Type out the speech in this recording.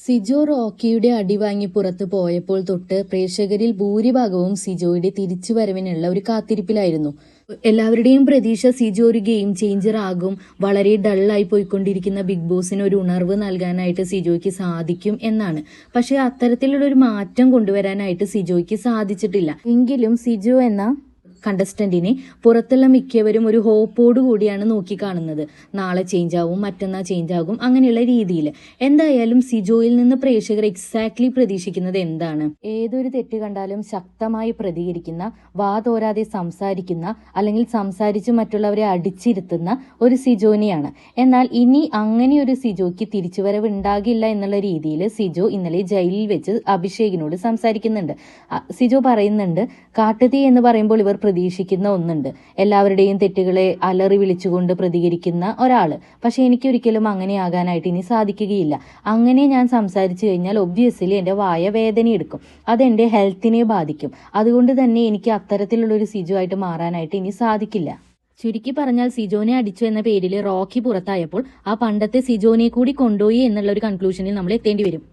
സിജോ റോക്കിയുടെ അടിവാങ്ങി പുറത്തു പോയപ്പോൾ തൊട്ട് പ്രേക്ഷകരിൽ ഭൂരിഭാഗവും സിജോയുടെ തിരിച്ചുവരവിനുള്ള ഒരു കാത്തിരിപ്പിലായിരുന്നു. എല്ലാവരുടെയും പ്രതീക്ഷ സിജോ ഒരു ഗെയിം ചേഞ്ചർ ആകും, വളരെ ഡള്ളായി പോയിക്കൊണ്ടിരിക്കുന്ന ബിഗ് ബോസിന് ഒരു ഉണർവ് നൽകാനായിട്ട് സിജോയ്ക്ക് സാധിക്കും എന്നാണ്. പക്ഷെ അത്തരത്തിലുള്ള ഒരു മാറ്റം കൊണ്ടുവരാനായിട്ട് സിജോയ്ക്ക് സാധിച്ചിട്ടില്ല. എങ്കിലും സിജോ എന്ന കണ്ടസ്റ്റന്റിനെ പുറത്തുള്ള മിക്കവരും ഒരു ഹോപ്പോട് കൂടിയാണ് നോക്കിക്കാണുന്നത്. നാളെ ചേഞ്ച് ആവും, മറ്റന്നാൾ ചേഞ്ച് ആകും, അങ്ങനെയുള്ള രീതിയിൽ. എന്തായാലും സിജോയിൽ നിന്ന് പ്രേക്ഷകർ എക്സാക്ട്ലി പ്രതീക്ഷിക്കുന്നത് എന്താണ്? ഏതൊരു തെറ്റ് കണ്ടാലും ശക്തമായി പ്രതികരിക്കുന്ന, വാതോരാതെ സംസാരിക്കുന്ന, അല്ലെങ്കിൽ സംസാരിച്ച് മറ്റുള്ളവരെ അടിച്ചിരുത്തുന്ന ഒരു സിജോനെയാണ്. എന്നാൽ ഇനി അങ്ങനെ ഒരു സിജോയ്ക്ക് തിരിച്ചുവരവ് ഉണ്ടാകില്ല എന്നുള്ള രീതിയിൽ സിജോ ഇന്നലെ ജയിലിൽ വെച്ച് അഭിഷേകിനോട് സംസാരിക്കുന്നുണ്ട്. സിജോ പറയുന്നുണ്ട്, കാട്ടുതീ എന്ന് പറയുമ്പോൾ ഇവർ പ്രതീക്ഷിക്കുന്ന ഒന്നുണ്ട്, എല്ലാവരുടെയും തെറ്റുകളെ അലറി വിളിച്ചുകൊണ്ട് പ്രതികരിക്കുന്ന ഒരാള്. പക്ഷെ എനിക്കൊരിക്കലും അങ്ങനെ ആകാനായിട്ട് ഇനി സാധിക്കുകയില്ല. അങ്ങനെ ഞാൻ സംസാരിച്ചു കഴിഞ്ഞാൽ ഒബ്വിയസ്ലി എൻ്റെ വായ വേദന എടുക്കും, അതെൻ്റെ ഹെൽത്തിനെ ബാധിക്കും. അതുകൊണ്ട് തന്നെ എനിക്ക് അത്തരത്തിലുള്ളൊരു സിജോ ആയിട്ട് മാറാനായിട്ട് ഇനി സാധിക്കില്ല. ചുരുക്കി പറഞ്ഞാൽ സിജോനെ അടിച്ചു എന്ന പേരിൽ റോക്കി പുറത്തായപ്പോൾ ആ പണ്ടത്തെ സിജോനെ കൂടി കൊണ്ടുപോയി എന്നുള്ള ഒരു കൺക്ലൂഷനിൽ നമ്മൾ എത്തേണ്ടി വരും.